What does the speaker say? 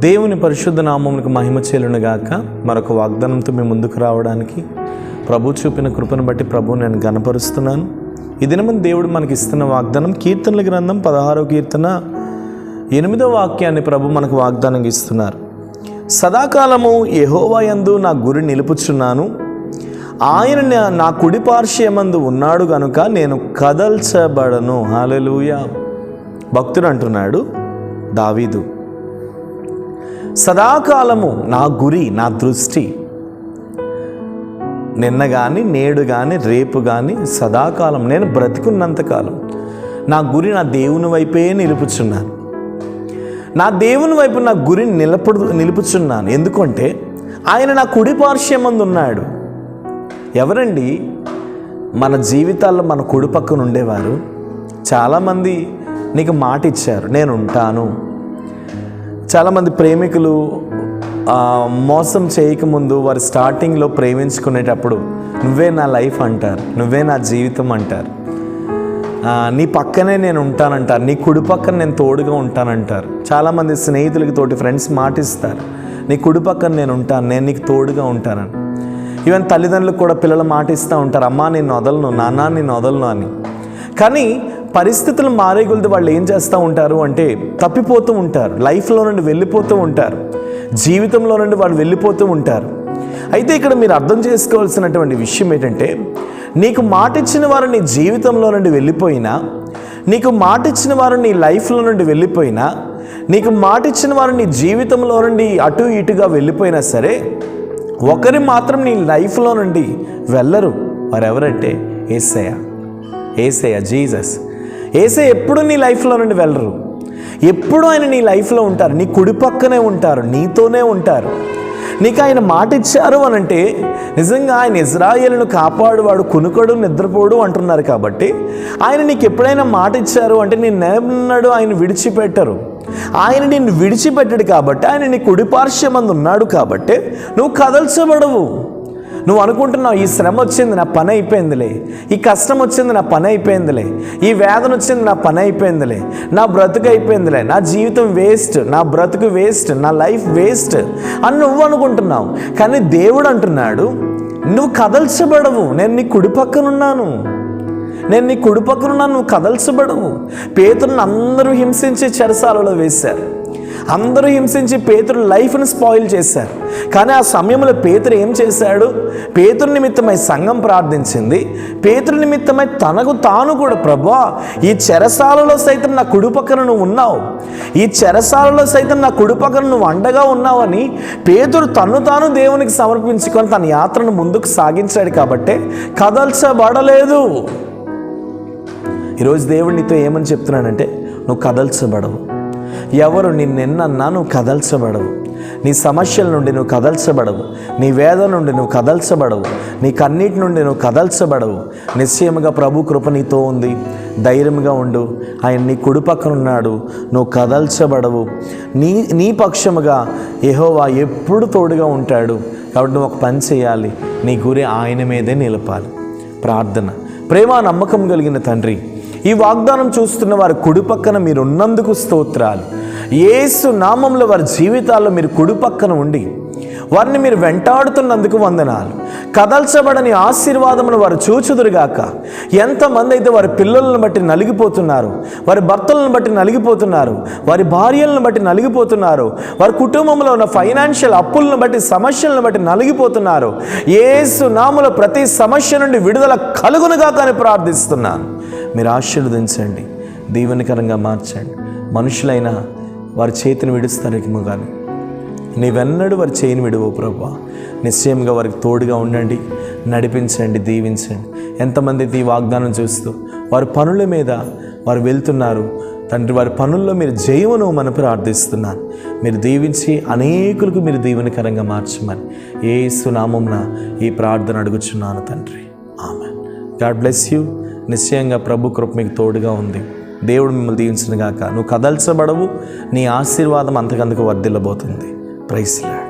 దేవుని పరిశుద్ధ నామమునకు మహిమ చెల్లునుగాక. మరొక వాగ్దానంతో మేము ముందుకు రావడానికి ప్రభు చూపిన కృపను బట్టి ప్రభువు నేను గణపరుస్తున్నాను. ఈ దినము దేవుడు మనకి ఇస్తున్న వాగ్దానం కీర్తనల గ్రంథం 16వ కీర్తన 8వ వాక్యాన్ని ప్రభు మనకు వాగ్దానం ఇస్తున్నారు. సదాకాలము యెహోవా యందు నా గురి నిలుపుచున్నాను, ఆయన నా కుడి పార్శ్వమందు ఉన్నాడు గనుక నేను కదల్చబడను. హల్లెలూయా. భక్తుడు అంటున్నాడు దావీదు, సదాకాలము నా గురి, నా దృష్టి నిన్న కానీ నేడు కానీ రేపు కానీ సదాకాలం నేను బ్రతికున్నంతకాలం నా గురి నా దేవుని వైపే నిలుపుచున్నాను. నా దేవుని వైపు నా గురిని నిలుపుచున్నాను. ఎందుకంటే ఆయన నా కుడి పార్శ్వమందు ఉన్నాడు. ఎవరండి మన జీవితాల్లో మన కుడి పక్కన ఉండేవారు? చాలామంది నీకు మాట ఇచ్చారు, నేను ఉంటాను. చాలామంది ప్రేమికులు మోసం చేయకముందు వారు స్టార్టింగ్లో ప్రేమించుకునేటప్పుడు నువ్వే నా లైఫ్ అంటారు, నువ్వే నా జీవితం అంటారు, నీ పక్కనే నేను ఉంటానంటారు, నీ కుడి పక్కన నేను తోడుగా ఉంటానంటారు. చాలామంది స్నేహితులకి తోటి ఫ్రెండ్స్ మాటిస్తారు, నీ కుడి పక్కన నేను ఉంటాను, నేను నీకు తోడుగా ఉంటానని. ఈవెన్ తల్లిదండ్రులకు కూడా పిల్లలు మాటిస్తూ ఉంటారు, అమ్మా నేను వదలను, నాన్న నేను వదలను అని. కానీ పరిస్థితులు మారే కొలది వాళ్ళు ఏం చేస్తూ ఉంటారు అంటే తప్పిపోతూ ఉంటారు, లైఫ్లో నుండి వెళ్ళిపోతూ ఉంటారు, జీవితంలో నుండి వాళ్ళు వెళ్ళిపోతూ ఉంటారు. అయితే ఇక్కడ మీరు అర్థం చేసుకోవాల్సినటువంటి విషయం ఏంటంటే, నీకు మాట ఇచ్చిన వారు నీ జీవితంలో నుండి వెళ్ళిపోయినా, నీకు మాట ఇచ్చిన వారు నీ లైఫ్లో నుండి వెళ్ళిపోయినా, నీకు మాట ఇచ్చిన వారు నీ జీవితంలో నుండి అటు ఇటుగా వెళ్ళిపోయినా సరే, ఒకరి మాత్రం నీ లైఫ్లో నుండి వెళ్ళరు. వారెవరంటే యేసయ్య, జీసస్. యేసయ్య ఎప్పుడు నీ లైఫ్లో నుండి వెళ్ళరు, ఎప్పుడు ఆయన నీ లైఫ్లో ఉంటారు, నీ కుడి పక్కనే ఉంటారు, నీతోనే ఉంటారు. నీకు ఆయన మాట ఇచ్చారు అనంటే నిజంగా ఆయన ఇజ్రాయేలును కాపాడువాడు, కునుకడు నిద్రపోడు అంటున్నారు. కాబట్టి ఆయన నీకు ఎప్పుడైనా మాట ఇచ్చారు అంటే నిన్నెన్నడూ ఆయన విడిచిపెట్టరు. ఆయన నిన్ను విడిచిపెట్టడు కాబట్టి, ఆయన నీ కుడి పార్శ్వమందు ఉన్నాడు కాబట్టి నువ్వు కదల్చబడవు. నువ్వు అనుకుంటున్నావు ఈ శ్రమ వచ్చింది నా పని అయిపోయిందిలే, ఈ కష్టం వచ్చింది నా పని అయిపోయిందిలే, ఈ వేదన వచ్చింది నా పని అయిపోయిందిలే, నా బ్రతుకు అయిపోయిందిలే, నా జీవితం వేస్ట్, నా బ్రతుకు వేస్ట్, నా లైఫ్ వేస్ట్ అని నువ్వు అనుకుంటున్నావు. కానీ దేవుడు అంటున్నాడు నువ్వు కదల్చబడవు, నేను నీ కుడి పక్కనున్నాను, నేను నీ కుడి పక్కనున్నాను, నువ్వు కదల్చబడవు. పేతురుని అందరూ హింసించి చెరసాలలో వేశారు, అందరూ హింసించి పేతురు లైఫ్ని స్పాయిల్ చేశారు. కానీ ఆ సమయంలో పేతురు ఏం చేశాడు? పేతురు నిమిత్తమై సంఘం ప్రార్థించింది, పేతురు నిమిత్తమై తనకు తాను కూడా, ప్రభువా ఈ చెరసాలలో సైతం నా కుడి పక్కన నువ్వు ఉన్నావు, ఈ చెరసాలలో సైతం నా కుడి పక్కన నువ్వు అండగా ఉన్నావు అని పేతురు తను తాను దేవునికి సమర్పించుకొని తన యాత్రను ముందుకు సాగించాడు. కాబట్టే కదల్చబడలేదు. ఈరోజు దేవుడు నీతో ఏమని చెప్తున్నాడంటే నువ్వు కదల్చబడవు. ఎవరు నిన్నెన్నన్నా నువ్వు కదల్చబడవు. నీ సమస్యల నుండి నువ్వు కదల్చబడవు, నీ వేదన నుండి నువ్వు కదల్చబడవు, నీ కన్నీటి నుండి నువ్వు కదల్చబడవు. నిశ్చయముగా ప్రభు కృప నీతో ఉంది, ధైర్యంగా ఉండు. ఆయన నీ కుడి పక్కన ఉన్నాడు, నువ్వు కదల్చబడవు. నీ పక్షముగా యెహోవా ఎప్పుడు తోడుగా ఉంటాడు. కాబట్టి నువ్వు ఒక పని చేయాలి, నీ గురి ఆయన మీదే నిలపాలి. ప్రార్థన. ప్రేమ నమ్మకం కలిగిన తండ్రి, ఈ వాగ్దానం చూస్తున్న వారి కుడి పక్కన మీరు ఉన్నందుకు స్తోత్రాలు. యేసు నామంలో వారి జీవితాల్లో మీరు కుడి పక్కన ఉండి వారిని మీరు వెంటాడుతున్నందుకు వందనాలు. కదల్చబడని ఆశీర్వాదమును వారు చూచుదురుగాక. ఎంతమంది అయితే వారి పిల్లలను బట్టి నలిగిపోతున్నారు, వారి భర్తలను బట్టి నలిగిపోతున్నారు, వారి భార్యలను బట్టి నలిగిపోతున్నారు, వారి కుటుంబంలో ఉన్న ఫైనాన్షియల్ అప్పులను బట్టి సమస్యలను బట్టి నలిగిపోతున్నారు, యేసు నామములో ప్రతి సమస్య నుండి విడుదల కలుగునుగాక అని ప్రార్థిస్తున్నాను. మీరు ఆశీర్వదించండి, దీవెనకరంగా మార్చండి. మనుషులైనా వారి చేతిని విడుస్తారేమో కానీ నీవెన్నడూ వారి చేయిని విడువు ప్రభువా. నిశ్చయంగా వారికి తోడుగా ఉండండి, నడిపించండి, దీవించండి. ఎంతమంది ఈ వాగ్దానం చూస్తూ వారి పనుల మీద వారు వెళ్తున్నారు తండ్రి, వారి పనుల్లో మీరు జయమును మనం ప్రార్థిస్తున్నాను. మీరు దీవించి అనేకులకు మీరు దీవెనకరంగా మార్చమని యేసు నామమున ఈ ప్రార్థన అడుగుచున్నాను తండ్రి. ఆమేన్. God bless you. నిశ్చయంగా ప్రభు కృప మీకు తోడుగా ఉంది. దేవుడు మిమ్మల్ని దీవించును గాక. నువ్వు కదల్చబడవు, నీ ఆశీర్వాదం అంతకంతకు వర్ధిల్లబోతుంది. Praise lord.